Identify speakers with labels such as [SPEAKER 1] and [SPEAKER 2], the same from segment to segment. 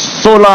[SPEAKER 1] 16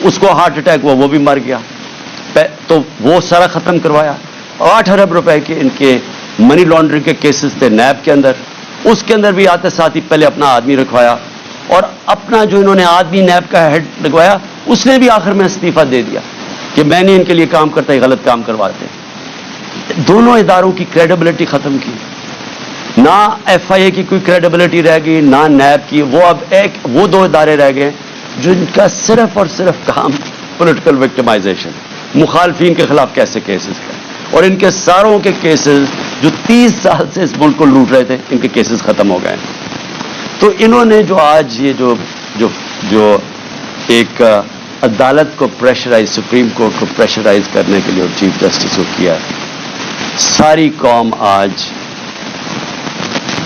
[SPEAKER 1] اس کو heart attack ہوا, وہ بھی مر گیا. تو وہ سارا ختم کروایا. 8 ارب روپے کے ان کے منی لانڈرنگ کے کیسز تھے نیب کے اندر, اس کے اندر بھی آتے ساتھ ہی پہلے اپنا آدمی رکھوایا, اور اپنا جو انہوں نے آدمی نیب کا ہیڈ لگوایا اس نے بھی آخر میں استعفیٰ دے دیا کہ میں نے ان کے لیے کام کرتا, غلط کام کرواتے. دونوں اداروں کی کریڈیبلٹی ختم کی. نہ ایف آئی اے کی کوئی کریڈیبلٹی رہ گئی, نہ نیب کی. وہ اب وہ 2 ادارے رہ گئے جن کا صرف اور صرف کام پولیٹیکل وکٹمائزیشن, مخالفین کے خلاف کیسے کیسز کریں, اور ان کے ساروں کے کیسز جو 30 سال سے اس ملک کو لوٹ رہے تھے, ان کے کیسز ختم ہو گئے. تو انہوں نے جو آج یہ جو ایک عدالت کو پریشرائز, سپریم کورٹ کو پریشرائز کرنے کے لیے اور چیف جسٹس کو کیا, ساری قوم آج,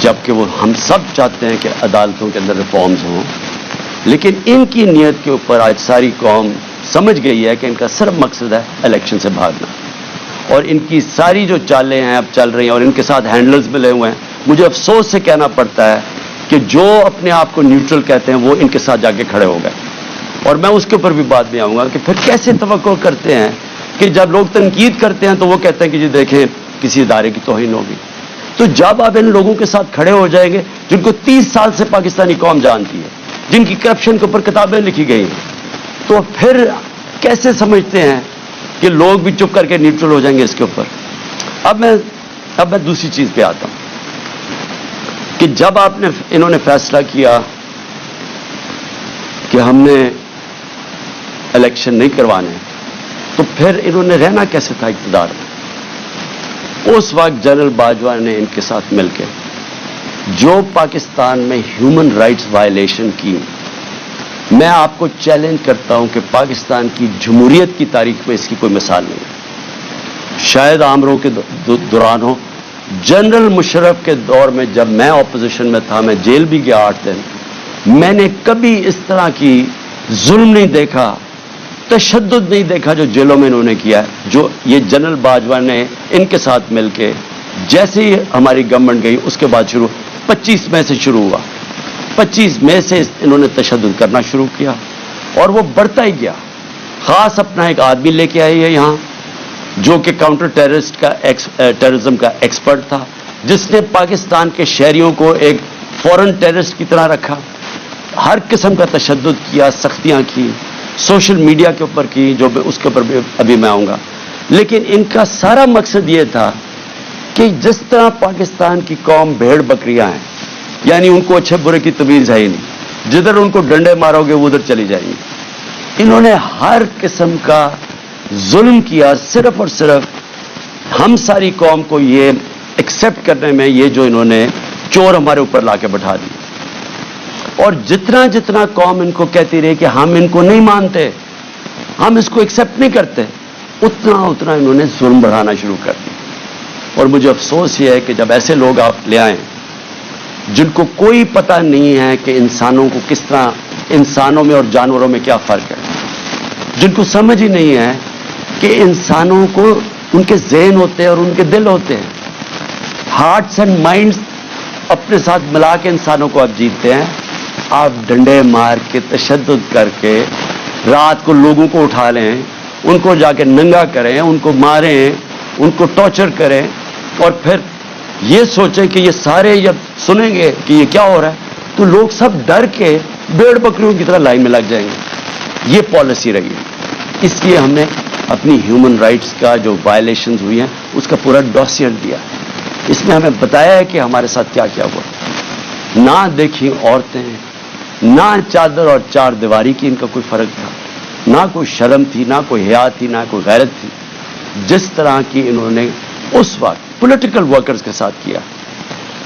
[SPEAKER 1] جبکہ وہ ہم سب چاہتے ہیں کہ عدالتوں کے اندر ریفارمز ہوں, لیکن ان کی نیت کے اوپر آج ساری قوم سمجھ گئی ہے کہ ان کا صرف مقصد ہے الیکشن سے بھاگنا. اور ان کی ساری جو چالیں ہیں اب چل رہی ہیں, اور ان کے ساتھ ہینڈلرز ملے ہوئے ہیں. مجھے افسوس سے کہنا پڑتا ہے کہ جو اپنے آپ کو نیوٹرل کہتے ہیں وہ ان کے ساتھ جا کے کھڑے ہو گئے. اور میں اس کے اوپر بھی بات میں آؤں گا کہ پھر کیسے توقع کرتے ہیں کہ جب لوگ تنقید کرتے ہیں تو وہ کہتے ہیں کہ جی دیکھیں کسی ادارے کی توہین ہوگی. تو جب آپ ان لوگوں کے ساتھ کھڑے ہو جائیں گے جن کو 30 سال سے پاکستانی قوم جانتی ہے, جن کی کرپشن کے اوپر کتابیں لکھی گئی ہیں, تو پھر کیسے سمجھتے ہیں کہ لوگ بھی چپ کر کے نیوٹرل ہو جائیں گے اس کے اوپر. اب میں دوسری چیز پہ آتا ہوں کہ جب انہوں نے فیصلہ کیا کہ ہم نے الیکشن نہیں کروانے, تو پھر انہوں نے رہنا کیسے تھا اقتدار میں. اس وقت جنرل باجوہ نے ان کے ساتھ مل کے جو پاکستان میں ہیومن رائٹس وائلیشن کی, میں آپ کو چیلنج کرتا ہوں کہ پاکستان کی جمہوریت کی تاریخ میں اس کی کوئی مثال نہیں ہے. شاید عامروں کے دوران ہو, جنرل مشرف کے دور میں جب میں اپوزیشن میں تھا, میں جیل بھی گیا 8 دن, میں نے کبھی اس طرح کی ظلم نہیں دیکھا, تشدد نہیں دیکھا جو جیلوں میں انہوں نے کیا ہے. جو یہ جنرل باجوہ نے ان کے ساتھ مل کے, جیسے ہی ہماری گورنمنٹ گئی اس کے بعد 25 مئی سے شروع ہوا, 25 مئی سے انہوں نے تشدد کرنا شروع کیا, اور وہ بڑھتا ہی گیا. خاص اپنا ایک آدمی لے کے آئی ہے یہاں جو کہ کاؤنٹر ٹیررزم کا ایکسپرٹ تھا, جس نے پاکستان کے شہریوں کو ایک فورن ٹیررسٹ کی طرح رکھا, ہر قسم کا تشدد کیا, سختیاں کی, سوشل میڈیا کے اوپر کی, جو اس کے اوپر ابھی میں آؤں گا. لیکن ان کا سارا مقصد یہ تھا کہ جس طرح پاکستان کی قوم بھیڑ بکریاں ہیں, یعنی ان کو اچھے برے کی تمیز ہے ہی نہیں, جدھر ان کو ڈنڈے مارو گے وہ ادھر چلی جائیں گی. انہوں نے ہر قسم کا ظلم کیا, صرف اور صرف ہم ساری قوم کو یہ ایکسیپٹ کرنے میں, یہ جو انہوں نے چور ہمارے اوپر لا کے بٹھا دی. اور جتنا جتنا قوم ان کو کہتی رہی کہ ہم ان کو نہیں مانتے, ہم اس کو ایکسیپٹ نہیں کرتے, اتنا اتنا انہوں نے ظلم بڑھانا شروع کر دیا. اور مجھے افسوس یہ ہے کہ جب ایسے لوگ آپ لے آئیں جن کو کوئی پتہ نہیں ہے کہ انسانوں کو کس طرح, انسانوں میں اور جانوروں میں کیا فرق ہے, جن کو سمجھ ہی نہیں ہے کہ انسانوں کو ان کے ذہن ہوتے ہیں اور ان کے دل ہوتے ہیں, ہارٹس اینڈ مائنڈس اپنے ساتھ ملا کے انسانوں کو آپ جیتتے ہیں. آپ ڈنڈے مار کے, تشدد کر کے, رات کو لوگوں کو اٹھا لیں, ان کو جا کے ننگا کریں, ان کو ماریں, ان کو ٹارچر کریں, اور پھر یہ سوچیں کہ یہ سارے جب سنیں گے کہ یہ کیا ہو رہا ہے تو لوگ سب ڈر کے بھیڑ بکریوں کی طرح لائن میں لگ جائیں گے. یہ پالیسی رہی ہے. اس لیے ہم نے اپنی ہیومن رائٹس کا جو وائلیشنز ہوئی ہیں اس کا پورا ڈوسیر دیا. اس میں ہمیں بتایا ہے کہ ہمارے ساتھ کیا کیا ہوا. نہ دیکھی عورتیں, نہ چادر اور چار دیواری کی ان کا کوئی فرق تھا, نہ کوئی شرم تھی, نہ کوئی حیا تھی, نہ کوئی غیرت تھی. جس طرح کی انہوں نے اس وقت پولیٹیکل ورکرز کے ساتھ کیا,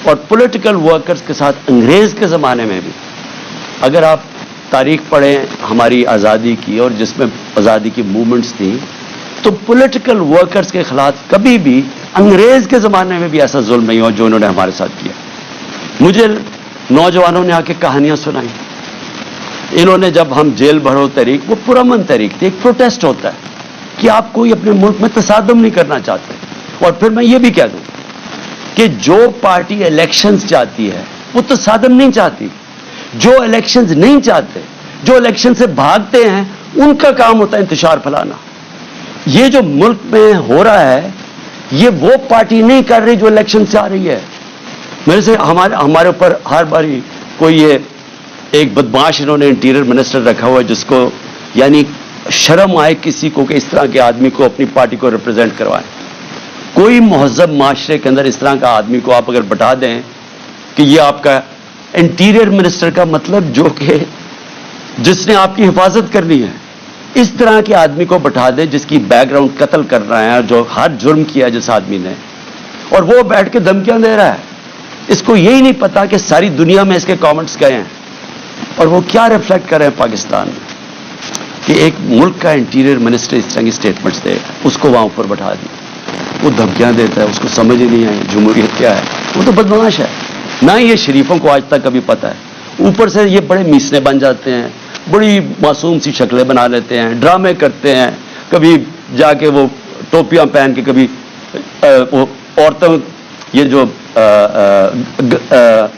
[SPEAKER 1] اور پولیٹیکل ورکرز کے ساتھ انگریز کے زمانے میں بھی, اگر آپ تاریخ پڑھیں ہماری آزادی کی اور جس میں آزادی کی موومنٹس تھیں, تو پولیٹیکل ورکرز کے خلاف کبھی بھی انگریز کے زمانے میں بھی ایسا ظلم نہیں ہوا جو انہوں نے ہمارے ساتھ کیا. مجھے نوجوانوں نے آ کے کہانیاں سنائی. انہوں نے جب ہم جیل بھرو تحریک, وہ پرامن تحریک تھی, ایک پروٹیسٹ ہوتا ہے کہ آپ کوئی اپنے ملک میں تصادم نہیں کرنا چاہتے. اور پھر میں یہ بھی کہہ دوں کہ جو پارٹی الیکشنز چاہتی ہے وہ تصادم نہیں چاہتی. جو الیکشنز نہیں چاہتے, جو الیکشن سے بھاگتے ہیں, ان کا کام ہوتا ہے انتشار پھیلانا. یہ جو ملک میں ہو رہا ہے یہ وہ پارٹی نہیں کر رہی جو الیکشن سے آ رہی ہے. میرے سے ہمارے اوپر ہر باری کوئی یہ ایک بدماش انہوں نے انٹیریئر منسٹر رکھا ہوا ہے جس کو یعنی شرم آئے کسی کو کہ اس طرح کے آدمی کو اپنی پارٹی کو ریپرزینٹ کروائیں. کوئی مہذب معاشرے کے اندر اس طرح کا آدمی کو آپ اگر بتا دیں کہ یہ آپ کا انٹیریئر منسٹر کا مطلب جو کہ جس نے آپ کی حفاظت کرنی ہے, اس طرح کے آدمی کو بٹھا دیں جس کی بیک گراؤنڈ قتل کر رہا ہے, جو ہر جرم کیا جس آدمی نے, اور وہ بیٹھ کے دھمکیاں دے رہا ہے. اس کو یہی نہیں پتا کہ ساری دنیا میں اس کے کامنٹس گئے ہیں اور وہ کیا ریفلیکٹ کر رہے ہیں پاکستان میں کہ ایک ملک کا انٹیریئر منسٹر اس طرح کی اسٹیٹمنٹس دے, اس کو وہاں اوپر بٹھا دی, وہ دھمکیاں دیتا ہے, اس کو سمجھ ہی نہیں آئی جمہوریت کیا ہے. وہ تو بدمعاش ہے. نہ یہ شریفوں کو آج تک کبھی پتہ ہے. اوپر سے یہ بڑے میسنے بن جاتے ہیں, بڑی معصوم سی شکلیں بنا لیتے ہیں, ڈرامے کرتے ہیں, کبھی جا کے وہ ٹوپیاں پہن کے, کبھی وہ عورتوں یہ جو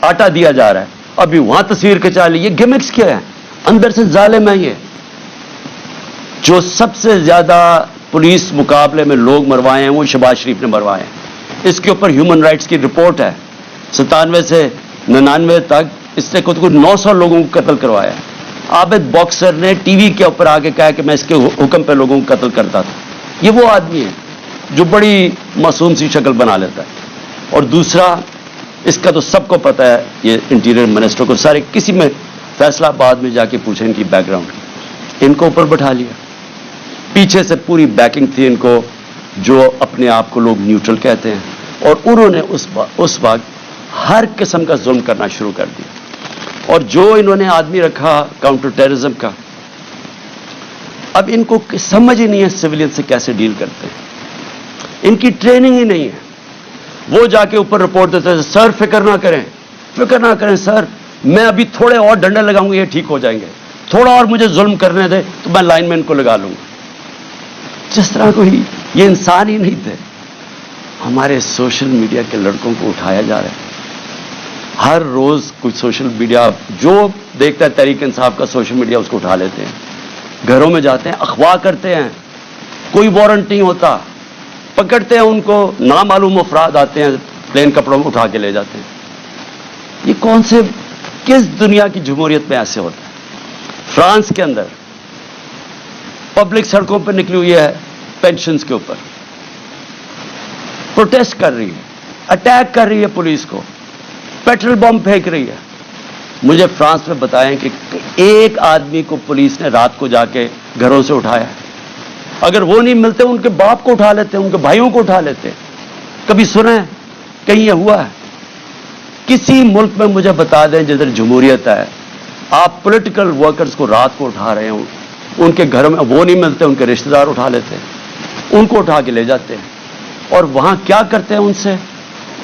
[SPEAKER 1] آٹا دیا جا رہا ہے ابھی وہاں تصویر کھچا لی. یہ گیمکس کیا ہے, اندر سے ظالم ہے. یہ جو سب سے زیادہ پولیس مقابلے میں لوگ مروائے ہیں وہ شہباز شریف نے مروائے ہیں. اس کے اوپر ہیومن رائٹس کی رپورٹ ہے. 97 سے 99 تک اس نے خود کو 900 لوگوں کو قتل کروایا ہے. عابد باکسر نے ٹی وی کے اوپر آ کے کہا کہ میں اس کے حکم پہ لوگوں کو قتل کرتا تھا. یہ وہ آدمی ہے جو بڑی معصوم سی شکل بنا لیتا ہے. اور دوسرا اس کا تو سب کو پتا ہے, یہ انٹیریئر منسٹر کو سارے کسی میں فیصلہ آباد میں جا کے پوچھیں ان کی بیک گراؤنڈ کی, ان کو اوپر بٹھا لیا. پیچھے سے پوری بیکنگ تھی ان کو, جو اپنے آپ کو لوگ نیوٹرل کہتے ہیں, اور انہوں نے اس وقت ہر قسم کا ظلم کرنا شروع کر دیا. اور جو انہوں نے آدمی رکھا کاؤنٹر ٹیررزم کا, اب ان کو سمجھ ہی نہیں ہے سویلین سے کیسے ڈیل کرتے ہیں. ان کی ٹریننگ ہی نہیں ہے. وہ جا کے اوپر رپورٹ دیتے ہیں, سر فکر نہ کریں سر, میں ابھی تھوڑے اور ڈنڈے لگاؤں گا یہ ٹھیک ہو جائیں گے, تھوڑا اور مجھے ظلم کرنے دے تو میں لائن مین کو لگا لوں گا. جس طرح کوئی یہ انسان ہی نہیں تھے. ہمارے سوشل میڈیا کے لڑکوں کو اٹھایا جا رہا ہے. ہر روز کچھ سوشل میڈیا جو دیکھتا ہے تحریک انصاف کا سوشل میڈیا اس کو اٹھا لیتے ہیں, گھروں میں جاتے ہیں, اغوا کرتے ہیں, کوئی وارنٹ نہیں ہوتا, پکڑتے ہیں ان کو, نامعلوم افراد آتے ہیں پلین کپڑوں میں اٹھا کے لے جاتے ہیں. یہ کون سے کس دنیا کی جمہوریت میں ایسے ہوتا ہے؟ فرانس کے اندر پبلک سڑکوں پہ نکلی ہوئی ہے پینشنز کے اوپر, پروٹیسٹ کر رہی ہے, اٹیک کر رہی ہے پولیس کو, پیٹرول بم پھینک رہی ہے. مجھے فرانس میں بتائیں کہ ایک آدمی کو پولیس نے رات کو جا کے گھروں سے اٹھایا. اگر وہ نہیں ملتے ان کے باپ کو اٹھا لیتے, ان کے بھائیوں کو اٹھا لیتے. کبھی سنا ہے کہیں یہ ہوا ہے؟ کسی ملک میں مجھے بتا دیں جدھر جمہوریت ہے, آپ پولیٹیکل ورکرز کو رات کو اٹھا رہے ہوں, ان کے گھروں میں وہ نہیں ملتے, ان کے رشتہ دار اٹھا لیتے ہیں, ان کو اٹھا کے لے جاتے ہیں, اور وہاں کیا کرتے ہیں, ان سے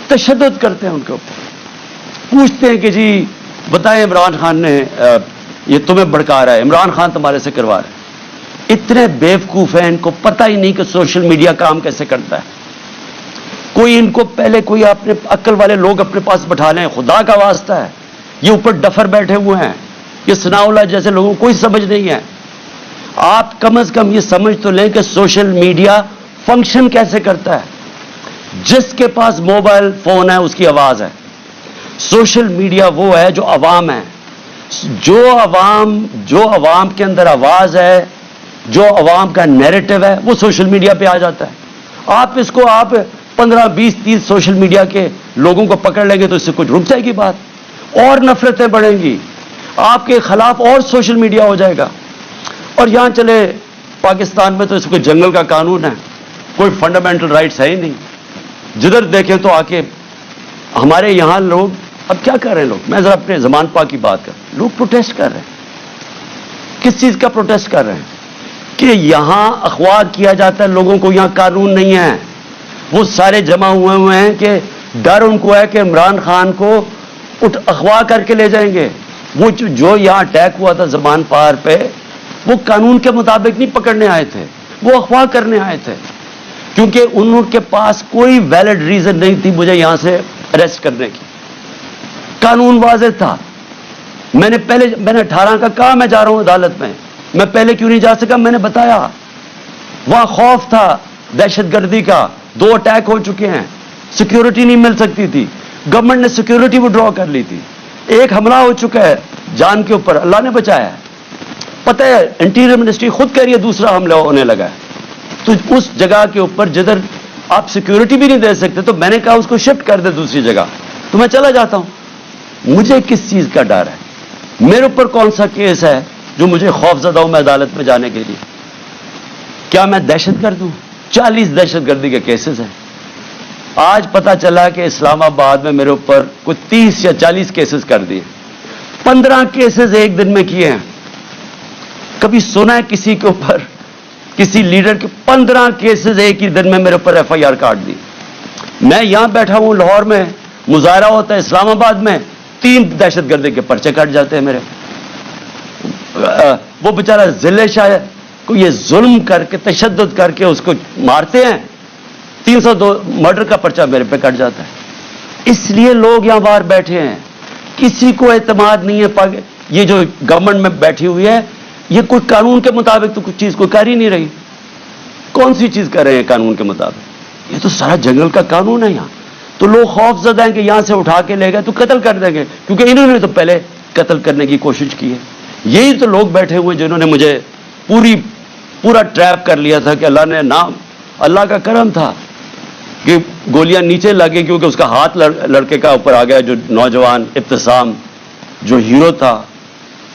[SPEAKER 1] تشدد کرتے ہیں, ان کے اوپر پوچھتے ہیں کہ جی بتائیں عمران خان نے یہ تمہیں بھڑکا رہا ہے, عمران خان تمہارے سے کروا رہا ہے. اتنے بیوقوف ہیں, ان کو پتہ ہی نہیں کہ سوشل میڈیا کام کیسے کرتا ہے. کوئی ان کو پہلے کوئی اپنے عقل والے لوگ اپنے پاس بٹھا لیں, خدا کا واسطہ ہے. یہ اوپر ڈفر بیٹھے ہوئے ہیں, یہ ثناء اللہ جیسے لوگوں کو کوئی سمجھ نہیں ہے. آپ کم از کم یہ سمجھ تو لیں کہ سوشل میڈیا فنکشن کیسے کرتا ہے. جس کے پاس موبائل فون ہے اس کی آواز ہے. سوشل میڈیا وہ ہے جو عوام ہے, جو عوام کے اندر آواز ہے, جو عوام کا نیریٹو ہے, وہ سوشل میڈیا پہ آ جاتا ہے. آپ اس کو 15, 20, 30 سوشل میڈیا کے لوگوں کو پکڑ لیں گے تو اس سے کچھ رک جائے گی بات, اور نفرتیں بڑھیں گی, آپ کے خلاف اور سوشل میڈیا ہو جائے گا. اور یہاں چلے پاکستان میں تو اس کو جنگل کا قانون ہے, کوئی فنڈامنٹل رائٹس ہے ہی نہیں. جدھر دیکھیں تو آ کے ہمارے یہاں لوگ اب کیا کر رہے ہیں, لوگ میں ذرا اپنے زمان پاک کی بات کر, لوگ پروٹیسٹ کر رہے ہیں. کس چیز کا پروٹیسٹ کر رہے ہیں؟ کہ یہاں اغوا کیا جاتا ہے لوگوں کو, یہاں قانون نہیں ہے. وہ سارے جمع ہوئے ہیں کہ ڈر ان کو ہے کہ عمران خان کو اغوا کر کے لے جائیں گے. وہ جو یہاں اٹیک ہوا تھا زمان پار پہ, وہ قانون کے مطابق نہیں پکڑنے آئے تھے, وہ اغوا کرنے آئے تھے, کیونکہ ان کے پاس کوئی ویلڈ ریزن نہیں تھی مجھے یہاں سے اریسٹ کرنے کی. قانون واضح تھا. میں نے 18 کا کہا میں جا رہا ہوں عدالت میں, میں پہلے کیوں نہیں جا سکا؟ میں نے بتایا وہاں خوف تھا دہشت گردی کا، 2 اٹیک ہو چکے ہیں، سیکیورٹی نہیں مل سکتی تھی، گورنمنٹ نے سیکیورٹی وڈرا کر لی تھی، ایک حملہ ہو چکا ہے جان کے اوپر، اللہ نے بچایا ہے۔ پتہ ہے انٹیریئر منسٹری خود کہہ رہی ہے دوسرا حملہ ہونے لگا ہے، تو اس جگہ کے اوپر جدھر آپ سیکیورٹی بھی نہیں دے سکتے، تو میں نے کہا اس کو شفٹ کر دے دوسری جگہ، تو میں چلا جاتا ہوں۔ مجھے کس چیز کا ڈر ہے؟ میرے اوپر کون سا کیس ہے جو مجھے خوف زدہ ہوں میں عدالت میں جانے کے لیے؟ کیا میں دہشت گرد ہوں؟ 40 دہشت گردی کے کیسز ہیں۔ آج پتا چلا کہ اسلام آباد میں میرے اوپر کوئی 30 یا 40 کیسز کر دیے، 15 کیسز ایک دن میں کیے ہیں۔ کبھی سنا ہے کسی کے اوپر، کسی لیڈر کے 15 کیسز ایک ہی دن میں میرے اوپر FIR کاٹ دی؟ میں یہاں بیٹھا ہوں لاہور میں، مظاہرہ ہوتا ہے اسلام آباد میں، 3 دہشت گردی کے پرچے کٹ جاتے ہیں میرے۔ وہ بیچارہ ضلع شاہ کو یہ ظلم کر کے تشدد کر کے اس کو مارتے ہیں، 302 مرڈر کا پرچہ میرے پہ کٹ جاتا ہے۔ اس لیے لوگ یہاں باہر بیٹھے ہیں، کسی کو اعتماد نہیں ہے۔ یہ جو گورنمنٹ میں بیٹھی ہوئی ہے یہ کوئی قانون کے مطابق تو کچھ چیز کوئی کر ہی نہیں رہی۔ کون سی چیز کر رہے ہیں قانون کے مطابق؟ یہ تو سارا جنگل کا قانون ہے یہاں۔ تو لوگ خوف زدہ ہیں کہ یہاں سے اٹھا کے لے گئے تو قتل کر دیں گے، کیونکہ انہوں نے تو پہلے قتل کرنے کی کوشش کی ہے۔ یہی تو لوگ بیٹھے ہوئے جنہوں نے مجھے پورا ٹریپ کر لیا تھا کہ اللہ نے نام، اللہ کا کرم تھا کہ گولیاں نیچے لگے کیونکہ اس کا ہاتھ لڑکے کا اوپر آ گیا، جو نوجوان ابتسام جو ہیرو تھا۔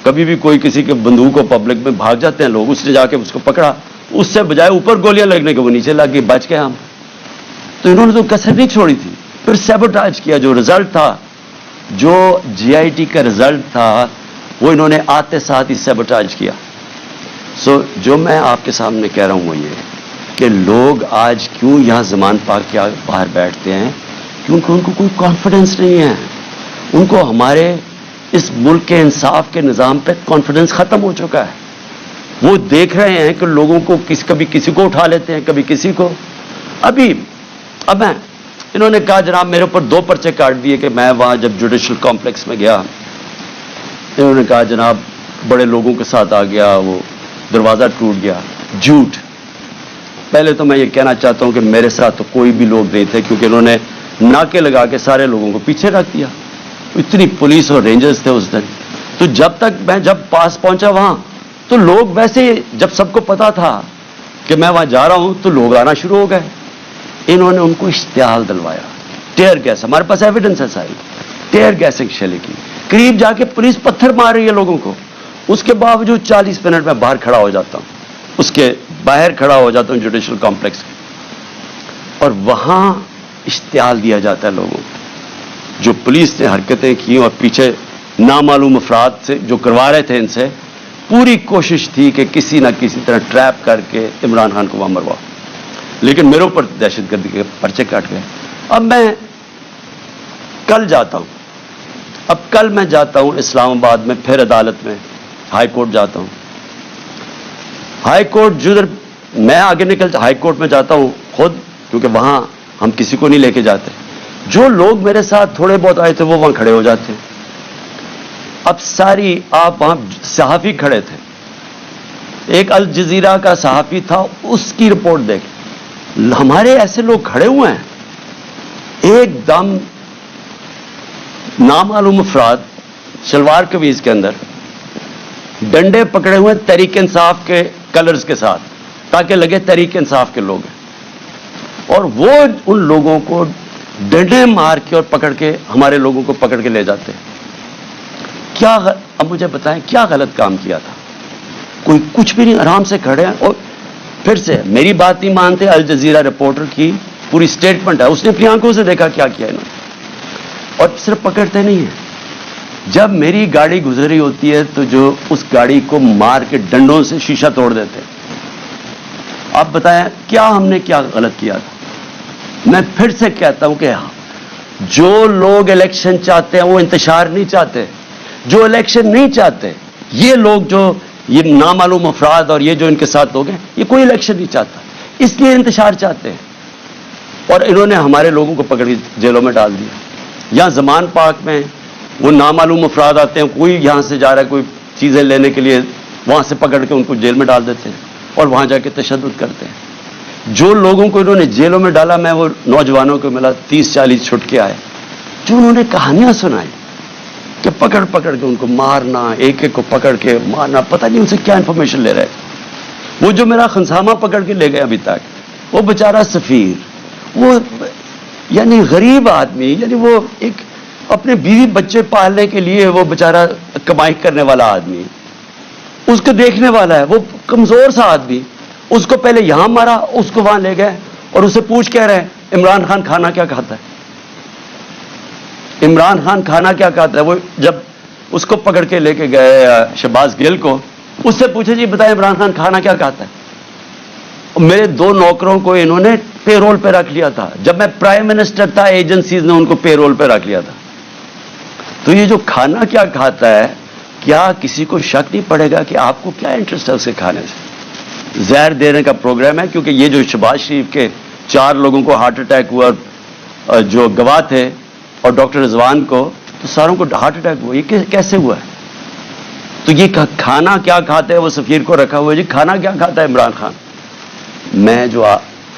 [SPEAKER 1] کبھی بھی کوئی کسی کے بندوق کو پبلک میں بھاگ جاتے ہیں لوگ، اس نے جا کے اس کو پکڑا، اس سے بجائے اوپر گولیاں لگنے کے وہ نیچے لگ گئی، بچ گئے ہم۔ تو انہوں نے تو کسر نہیں چھوڑی تھی۔ پھر سیبوٹاج کیا، جو رزلٹ تھا، جو GIT کا رزلٹ تھا، وہ انہوں نے آتے ساتھ ہی سیبوٹاج کیا۔ سو جو میں آپ کے سامنے کہہ رہا ہوں وہ یہ کہ لوگ آج کیوں یہاں زمان پاک کے باہر بیٹھتے ہیں؟ کیونکہ ان کو کوئی کانفیڈنس نہیں ہے، ان کو ہمارے اس ملک کے انصاف کے نظام پہ کانفیڈنس ختم ہو چکا ہے۔ وہ دیکھ رہے ہیں کہ لوگوں کو کبھی کسی کو اٹھا لیتے ہیں، کبھی کسی کو۔ اب میں انہوں نے کہا جناب میرے اوپر 2 پرچے کاٹ دیے کہ میں وہاں جب جوڈیشل کمپلیکس میں گیا، انہوں نے کہا جناب بڑے لوگوں کے ساتھ آ گیا، وہ دروازہ ٹوٹ گیا۔ جھوٹ۔ پہلے تو میں یہ کہنا چاہتا ہوں کہ میرے ساتھ تو کوئی بھی لوگ نہیں تھے، کیونکہ انہوں نے ناکے لگا کے سارے لوگوں کو پیچھے رکھ دیا، اتنی پولیس اور رینجرز تھے اس دن۔ تو جب پاس پہنچا وہاں تو لوگ ویسے، جب سب کو پتا تھا کہ میں وہاں جا رہا ہوں تو لوگ آنا شروع ہو گئے۔ انہوں نے ان کو اشتعال دلوایا، ٹیئر گیس، ہمارے پاس ایویڈنس ہے ساری، ٹیئر گیسنگ شیلنگ کی، قریب جا کے پولیس پتھر مار رہی ہے لوگوں کو۔ اس کے باوجود 40 منٹ میں باہر کھڑا ہو جاتا ہوں، اس کے باہر کھڑا ہو جاتا ہوں جوڈیشل کمپلیکس کے، اور وہاں اشتعال دیا جاتا ہے لوگوں کو۔ جو پولیس نے حرکتیں کی اور پیچھے نامعلوم افراد سے جو کروا رہے تھے، ان سے پوری کوشش تھی کہ کسی نہ کسی طرح ٹریپ کر کے عمران خان کو وہاں مرواؤ، لیکن میرے اوپر دہشت گردی کے پرچے کاٹ گئے۔ اب میں کل جاتا ہوں، کل میں جاتا ہوں اسلام آباد میں، پھر عدالت میں ہائی کورٹ جاتا ہوں۔ ہائی کورٹ جدھر میں آگے ہائی کورٹ میں جاتا ہوں خود، کیونکہ وہاں ہم کسی کو نہیں لے کے جاتے۔ جو لوگ میرے ساتھ تھوڑے بہت آئے تھے وہ وہاں کھڑے ہو جاتے ہیں۔ اب آپ وہاں صحافی کھڑے تھے، ایک الجزیرہ کا صحافی تھا، اس کی رپورٹ دیکھ، ہمارے ایسے لوگ کھڑے ہوئے ہیں، ایک دم نامعلوم افراد شلوار قمیض کے اندر ڈنڈے پکڑے ہوئے تحریک انصاف کے کلرز کے ساتھ، تاکہ لگے تحریک انصاف کے لوگ ہیں، اور وہ ان لوگوں کو ڈنڈے مار کے اور پکڑ کے ہمارے لوگوں کو پکڑ کے لے جاتے ہیں۔ اب مجھے بتائیں کیا غلط کام کیا تھا؟ کوئی کچھ بھی نہیں، آرام سے کھڑے ہیں۔ اور پھر سے میری بات نہیں مانتے، الجزیرہ رپورٹر کی پوری سٹیٹمنٹ ہے، اس نے اپنی آنکھوں سے دیکھا کیا کیا انہوں نے، اور صرف پکڑتے نہیں ہیں۔ جب میری گاڑی گزری ہوتی ہے تو جو اس گاڑی کو مار کے ڈنڈوں سے شیشہ توڑ دیتے ہیں۔ آپ بتائیں کیا ہم نے کیا غلط کیا تھا؟ میں پھر سے کہتا ہوں کہ جو لوگ الیکشن چاہتے ہیں وہ انتشار نہیں چاہتے، جو الیکشن نہیں چاہتے، یہ لوگ جو یہ نامعلوم افراد اور یہ جو ان کے ساتھ لوگ ہیں، یہ کوئی الیکشن نہیں چاہتا، اس لیے انتشار چاہتے ہیں، اور انہوں نے ہمارے لوگوں کو پکڑ کے جیلوں میں ڈال دیا۔ یہاں زمان پاک میں وہ نامعلوم افراد آتے ہیں، کوئی یہاں سے جا رہا ہے کوئی چیزیں لینے کے لیے وہاں سے پکڑ کے ان کو جیل میں ڈال دیتے ہیں اور وہاں جا کے تشدد کرتے ہیں. جو لوگوں کو انہوں نے جیلوں میں ڈالا, میں وہ نوجوانوں کو ملا 30-40 چھٹ کے آئے جو انہوں نے کہانیاں سنائی کہ پکڑ پکڑ کے ان کو مارنا, ایک ایک کو پکڑ کے مارنا, پتہ نہیں ان سے کیا انفارمیشن لے رہے. وہ جو میرا خنسامہ پکڑ کے لے گئے ابھی تک, وہ بیچارہ سفیر, وہ یعنی غریب آدمی, یعنی وہ ایک اپنے بیوی بچے پالنے کے لیے وہ بیچارہ کمائی کرنے والا آدمی, اس کو دیکھنے والا ہے, وہ کمزور سا آدمی, اس کو پہلے یہاں مارا, اس کو وہاں لے گئے اور اسے پوچھ کہہ رہے ہیں عمران خان کھانا کیا کھاتا ہے, عمران خان کھانا کیا کھاتا ہے. وہ جب اس کو پکڑ کے لے کے گئے شہباز گل کو, اس سے پوچھے جی بتائیں عمران خان کھانا کیا کھاتا ہے. میرے 2 نوکروں کو انہوں نے پے رول پہ رکھ لیا تھا, جب میں پرائم منسٹر تھا ایجنسیز نے ان کو پے رول پہ رکھ لیا تھا. تو یہ جو کھانا کیا کھاتا ہے, کیا کسی کو شک نہیں پڑے گا کہ آپ کو کیا انٹرسٹ ہے اسے کھانے سے؟ زہر دینے کا پروگرام ہے, کیونکہ یہ جو شہباز شریف کے 4 لوگوں کو ہارٹ اٹیک ہوا, جو گواہ تھے, اور ڈاکٹر رضوان کو, تو ساروں کو ہارٹ اٹیک ہوا. یہ کیسے ہوا ہے؟ تو یہ کھانا کیا کھاتے ہیں, وہ سفیر کو رکھا ہوا ہے جی کھانا کیا کھاتا ہے عمران خان. میں جو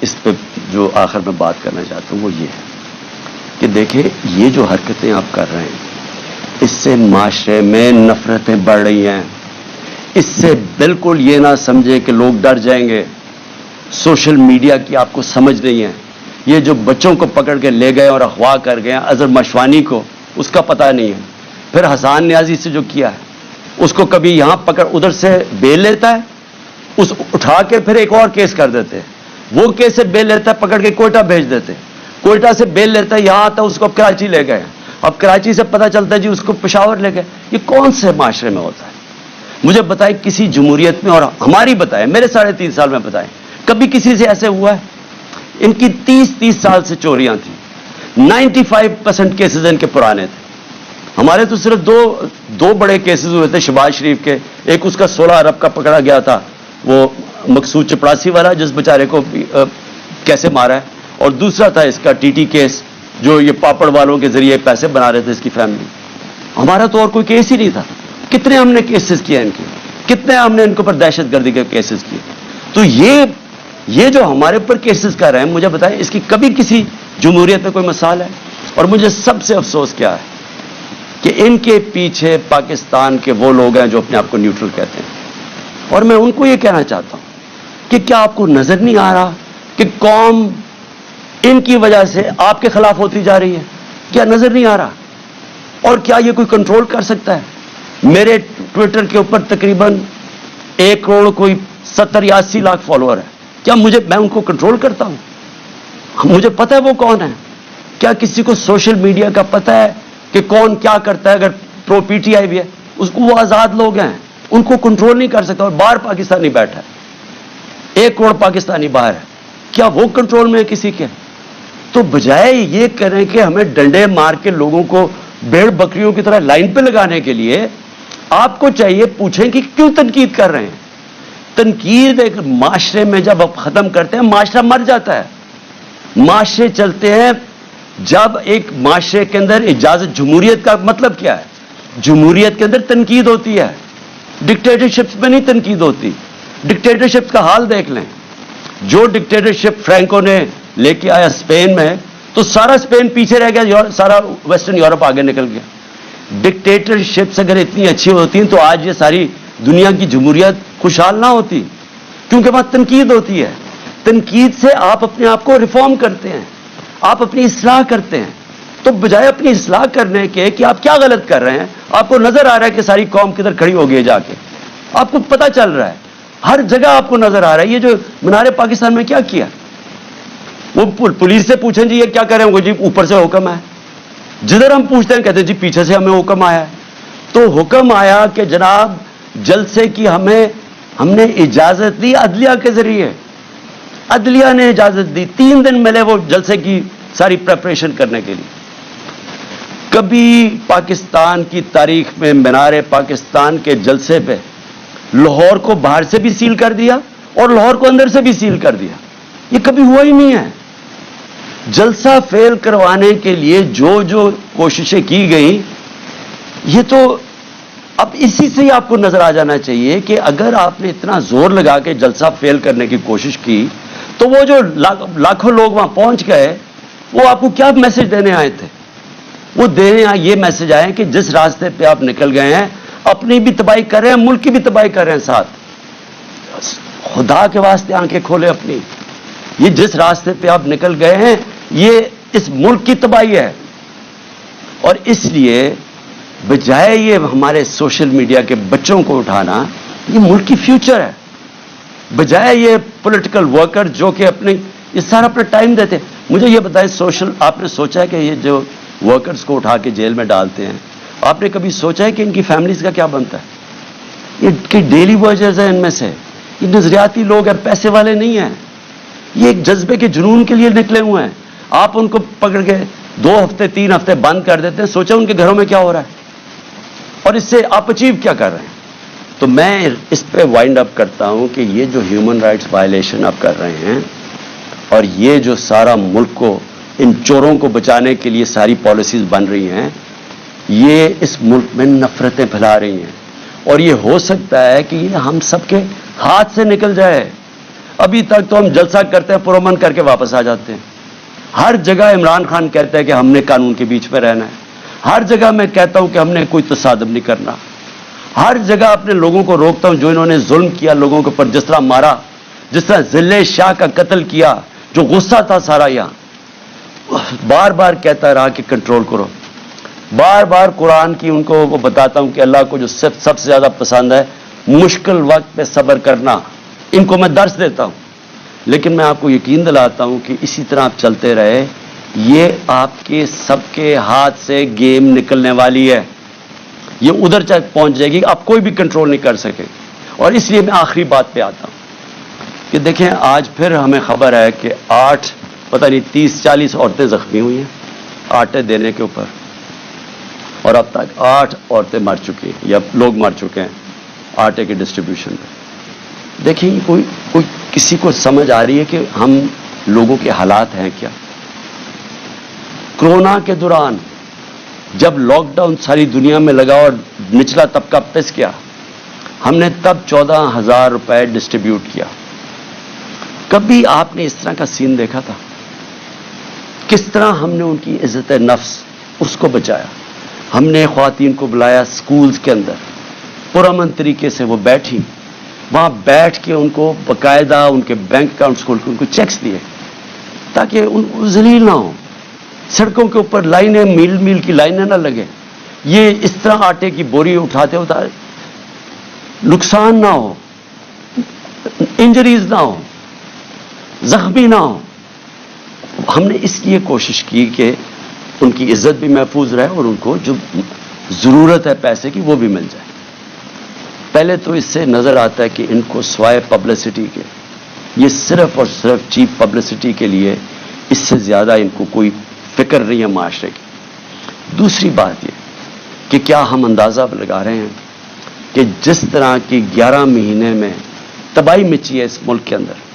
[SPEAKER 1] اس پہ جو آخر میں بات کرنا چاہتا ہوں وہ یہ ہے کہ دیکھیں یہ جو حرکتیں آپ کر رہے ہیں, اس سے معاشرے میں نفرتیں بڑھ رہی ہیں. اس سے بالکل یہ نہ سمجھے کہ لوگ ڈر جائیں گے. سوشل میڈیا کی آپ کو سمجھ نہیں ہے. یہ جو بچوں کو پکڑ کے لے گئے اور اغوا کر گئے, اظہر مشوانی کو اس کا پتہ نہیں ہے. پھر حسان نیازی سے جو کیا ہے, اس کو کبھی یہاں پکڑ, ادھر سے بیل لیتا ہے, اس اٹھا کے پھر ایک اور کیس کر دیتے ہیں. وہ کیس سے بیل لیتا ہے, پکڑ کے کوئٹہ بھیج دیتے, کوئٹہ سے بیل لیتا ہے, یہاں آتا ہے, اس کو کراچی لے گئے. اب کراچی سے پتہ چلتا ہے جی اس کو پشاور لے گئے. یہ کون سے معاشرے میں ہوتا ہے؟ مجھے بتائیں کسی جمہوریت میں, اور ہماری بتائیں, میرے 3.5 سال میں بتائیں کبھی کسی سے ایسے ہوا ہے؟ ان کی 30 سال سے چوریاں تھیں, 95% کیسز ان کے پرانے تھے. ہمارے تو صرف دو بڑے کیسز ہوئے تھے شہباز شریف کے. ایک اس کا 16 ارب کا پکڑا گیا تھا, وہ مقصود چپڑاسی والا, جس بیچارے کو کیسے مارا ہے, اور دوسرا تھا اس کا TT کیس, جو یہ پاپڑ والوں کے ذریعے پیسے بنا رہے تھے اس کی فیملی. ہمارا تو اور کوئی کیس ہی نہیں تھا. کتنے ہم نے کیسز کیے ان کے, کتنے ہم نے ان کے اوپر دہشت گردی کے کیسز کیے. تو یہ جو ہمارے اوپر کیسز کر رہے ہیں, مجھے بتائیں اس کی کبھی کسی جمہوریت میں کوئی مثال ہے؟ اور مجھے سب سے افسوس کیا ہے کہ ان کے پیچھے پاکستان کے وہ لوگ ہیں جو اپنے آپ کو نیوٹرل کہتے ہیں. اور میں ان کو یہ کہنا چاہتا ہوں کہ کیا آپ کو نظر نہیں آ رہا کہ قوم ان کی وجہ سے آپ کے خلاف ہوتی جا رہی ہے؟ کیا نظر نہیں آ رہا؟ اور کیا یہ کوئی کنٹرول کر سکتا ہے؟ میرے ٹویٹر کے اوپر تقریباً 1 کروڑ کوئی 70 یا 80 لاکھ فالوور ہے. کیا میں ان کو کنٹرول کرتا ہوں؟ مجھے پتہ ہے وہ کون ہے. کیا کسی کو سوشل میڈیا کا پتہ ہے کہ کون کیا کرتا ہے؟ اگر پرو PTI بھی ہے, اس کو, وہ آزاد لوگ ہیں, ان کو کنٹرول نہیں کر سکتا. اور باہر پاکستانی بیٹھا ہے, 1 کروڑ پاکستانی باہر ہے, کیا وہ کنٹرول میں ہے کسی کے؟ تو بجائے یہ کریں کہ ہمیں ڈنڈے مار کے لوگوں کو بھیڑ بکریوں کی طرح لائن پہ لگانے کے لیے, آپ کو چاہیے پوچھیں کہ کیوں تنقید کر رہے ہیں. تنقید ایک معاشرے میں جب آپ ختم کرتے ہیں, معاشرہ مر جاتا ہے. معاشرے چلتے ہیں جب ایک معاشرے کے اندر اجازت. جمہوریت کا مطلب کیا ہے؟ جمہوریت کے اندر تنقید ہوتی ہے, ڈکٹیٹرشپ میں نہیں تنقید ہوتی. ڈکٹیٹرشپ کا حال دیکھ لیں. جو ڈکٹیٹرشپ فرینکو نے لے کے آیا اسپین میں, تو سارا اسپین پیچھے رہ گیا, سارا ویسٹرن یورپ آگے نکل گیا. ڈکٹیٹرشپس اگر اتنی اچھی ہوتی ہیں تو آج یہ ساری دنیا کی جمہوریت خوشحال نہ ہوتی, کیونکہ وہاں تنقید ہوتی ہے. تنقید سے آپ اپنے آپ کو ریفارم کرتے ہیں, آپ اپنی اصلاح کرتے ہیں. تو بجائے اپنی اصلاح کرنے کے کہ آپ کیا غلط کر رہے ہیں, آپ کو نظر آ رہا ہے کہ ساری قوم کدھر کھڑی ہو گئی, جا کے آپ کو پتہ چل رہا ہے, ہر جگہ آپ کو نظر آ رہا ہے. یہ جو مینار پاکستان میں کیا کیا, وہ پولیس سے پوچھیں جی یہ کیا کریں گے, جی اوپر سے حکم ہے. جدھر ہم پوچھتے ہیں کہتے ہیں جی پیچھے سے ہمیں حکم آیا ہے. تو حکم آیا کہ جناب جلسے کی ہم نے اجازت دی عدلیہ کے ذریعے, عدلیہ نے اجازت دی. 3 دن ملے وہ جلسے کی ساری پریپریشن کرنے کے لیے. کبھی پاکستان کی تاریخ میں مینار پاکستان کے جلسے پہ لاہور کو باہر سے بھی سیل کر دیا اور لاہور کو اندر سے بھی سیل کر دیا. یہ کبھی ہوا ہی نہیں ہے. جلسہ فیل کروانے کے لیے جو کوششیں کی گئیں, یہ تو اب اسی سے ہی آپ کو نظر آ جانا چاہیے کہ اگر آپ نے اتنا زور لگا کے جلسہ فیل کرنے کی کوشش کی تو وہ جو لاکھوں لوگ وہاں پہنچ گئے وہ آپ کو کیا میسج دینے آئے تھے؟ وہ دینے یہ میسج آئے کہ جس راستے پہ آپ نکل گئے ہیں اپنی بھی تباہی کر رہے ہیں، ملک کی بھی تباہی کر رہے ہیں ساتھ. خدا کے واسطے آنکھیں کھولے اپنی. یہ جس راستے پہ آپ نکل گئے ہیں یہ اس ملک کی تباہی ہے. اور اس لیے بجائے یہ ہمارے سوشل میڈیا کے بچوں کو اٹھانا، یہ ملک کی فیوچر ہے. بجائے یہ پولیٹیکل ورکر جو کہ اپنے یہ سارا اپنا ٹائم دیتے. مجھے یہ بتائیں، سوشل آپ نے سوچا ہے کہ یہ جو ورکرز کو اٹھا کے جیل میں ڈالتے ہیں، آپ نے کبھی سوچا ہے کہ ان کی فیملیز کا کیا بنتا ہے؟ یہ کہ ڈیلی ورکرز ہیں، ان میں سے یہ نظریاتی لوگ ہیں، پیسے والے نہیں ہیں. یہ ایک جذبے کے جنون کے لیے نکلے ہوئے ہیں. آپ ان کو پکڑ کے 2 ہفتے 3 ہفتے بند کر دیتے ہیں. سوچا ان کے گھروں میں کیا ہو رہا ہے اور اس سے آپ اچیو کیا کر رہے ہیں. تو میں اس پہ وائنڈ اپ کرتا ہوں کہ یہ جو ہیومن رائٹس وائلیشن آپ کر رہے ہیں اور یہ جو سارا ملک کو ان چوروں کو بچانے کے لیے ساری پالیسیز بن رہی ہیں، یہ اس ملک میں نفرتیں پھیلا رہی ہیں. اور یہ ہو سکتا ہے کہ یہ ہم سب کے ہاتھ سے نکل جائے. ابھی تک تو ہم جلسہ کرتے ہیں، پرامن کر کے واپس آ جاتے ہیں. ہر جگہ عمران خان کہتا ہے کہ ہم نے قانون کے بیچ میں رہنا ہے. ہر جگہ میں کہتا ہوں کہ ہم نے کوئی تصادم نہیں کرنا. ہر جگہ اپنے لوگوں کو روکتا ہوں جو انہوں نے ظلم کیا لوگوں کے اوپر، جس طرح مارا، جس طرح ذلِ شاہ کا قتل کیا، جو غصہ تھا سارا یہاں. بار بار کہتا رہا کہ کنٹرول کرو. بار بار قرآن کی ان کو وہ بتاتا ہوں کہ اللہ کو جو سب سے زیادہ پسند ہے مشکل وقت پہ صبر کرنا. ان کو میں درس دیتا ہوں. لیکن میں آپ کو یقین دلاتا ہوں کہ اسی طرح آپ چلتے رہے، یہ آپ کے سب کے ہاتھ سے گیم نکلنے والی ہے. یہ ادھر تک پہنچ جائے گی، آپ کوئی بھی کنٹرول نہیں کر سکے. اور اس لیے میں آخری بات پہ آتا ہوں کہ دیکھیں آج پھر ہمیں خبر ہے کہ 30-40 عورتیں زخمی ہوئی ہیں آٹے دینے کے اوپر، اور اب تک 8 عورتیں مر چکی ہیں یا لوگ مر چکے ہیں آٹے کے ڈسٹریبیوشن پہ. دیکھیں کوئی کسی کو سمجھ آ رہی ہے کہ ہم لوگوں کے حالات ہیں کیا؟ کورونا کے دوران جب لاک ڈاؤن ساری دنیا میں لگا اور نچلا طبقہ پس گیا، ہم نے تب 14,000 روپے ڈسٹریبیوٹ کیا. کبھی آپ نے اس طرح کا سین دیکھا تھا؟ کس طرح ہم نے ان کی عزت نفس اس کو بچایا. ہم نے خواتین کو بلایا سکولز کے اندر، پرامن طریقے سے وہ بیٹھی، وہاں بیٹھ کے ان کو باقاعدہ ان کے بینک اکاؤنٹس کھول کے ان کو چیکس دیے تاکہ ان ذلیل نہ ہوں. سڑکوں کے اوپر لائنیں میل کی لائنیں نہ لگے. یہ اس طرح آٹے کی بوری اٹھاتے نقصان نہ ہو، انجریز نہ ہو، زخمی نہ ہو. ہم نے اس لیے کوشش کی کہ ان کی عزت بھی محفوظ رہے اور ان کو جو ضرورت ہے پیسے کی وہ بھی مل جائے. پہلے تو اس سے نظر آتا ہے کہ ان کو سوائے پبلسٹی کے، یہ صرف اور صرف چیپ پبلسٹی کے لیے، اس سے زیادہ ان کو کوئی فکر نہیں ہے معاشرے کی. دوسری بات یہ کہ کیا ہم اندازہ لگا رہے ہیں کہ جس طرح کی 11 مہینے میں تباہی مچی ہے اس ملک کے اندر،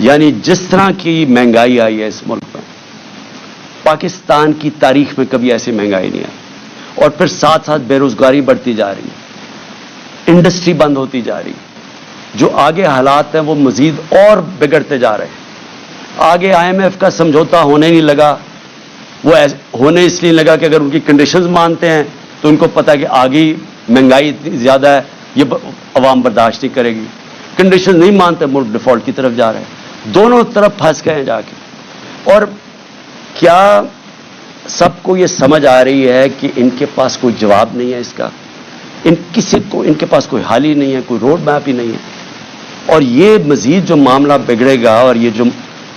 [SPEAKER 1] یعنی جس طرح کی مہنگائی آئی ہے اس ملک میں، پاکستان کی تاریخ میں کبھی ایسی مہنگائی نہیں آئی. اور پھر ساتھ ساتھ بے روزگاری بڑھتی جا رہی ہے، انڈسٹری بند ہوتی جا رہی ہے. جو آگے حالات ہیں وہ مزید اور بگڑتے جا رہے ہیں. آگے IMF کا سمجھوتا ہونے نہیں لگا. وہ ہونے اس لیے لگا کہ اگر ان کی کنڈیشنز مانتے ہیں تو ان کو پتہ ہے کہ آگے مہنگائی اتنی زیادہ ہے، یہ عوام برداشت نہیں کرے گی. کنڈیشن نہیں مانتے، ملک ڈیفالٹ کی طرف جا رہے ہیں. دونوں طرف پھنس گئے ہیں جا کے. اور کیا سب کو یہ سمجھ آ رہی ہے کہ ان کے پاس کوئی جواب نہیں ہے اس کا؟ ان کے پاس کوئی حل ہی نہیں ہے، کوئی روڈ میپ ہی نہیں ہے. اور یہ مزید جو معاملہ بگڑے گا، اور یہ جو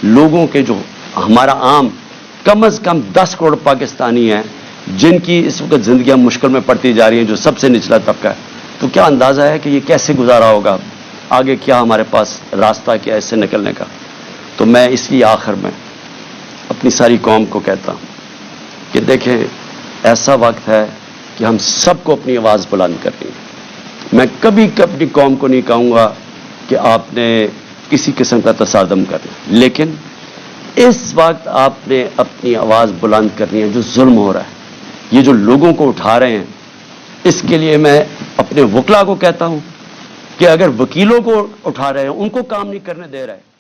[SPEAKER 1] لوگوں کے جو ہمارا عام کم از کم 10 کروڑ پاکستانی ہیں جن کی اس وقت زندگیاں مشکل میں پڑتی جا رہی ہیں، جو سب سے نچلا طبقہ ہے، تو کیا اندازہ ہے کہ یہ کیسے گزارا ہوگا؟ آگے کیا ہمارے پاس راستہ کیا ہے اس سے نکلنے کا؟ تو میں اس لیے آخر میں اپنی ساری قوم کو کہتا ہوں کہ دیکھیں ایسا وقت ہے کہ ہم سب کو اپنی آواز بلند کرنی ہے. میں کبھی اپنی قوم کو نہیں کہوں گا کہ آپ نے کسی قسم کا تصادم کرنا، لیکن اس وقت آپ نے اپنی آواز بلند کرنی ہے. جو ظلم ہو رہا ہے، یہ جو لوگوں کو اٹھا رہے ہیں، اس کے لیے میں اپنے وکلا کو کہتا ہوں کہ اگر وکیلوں کو اٹھا رہے ہیں ان کو کام نہیں کرنے دے رہے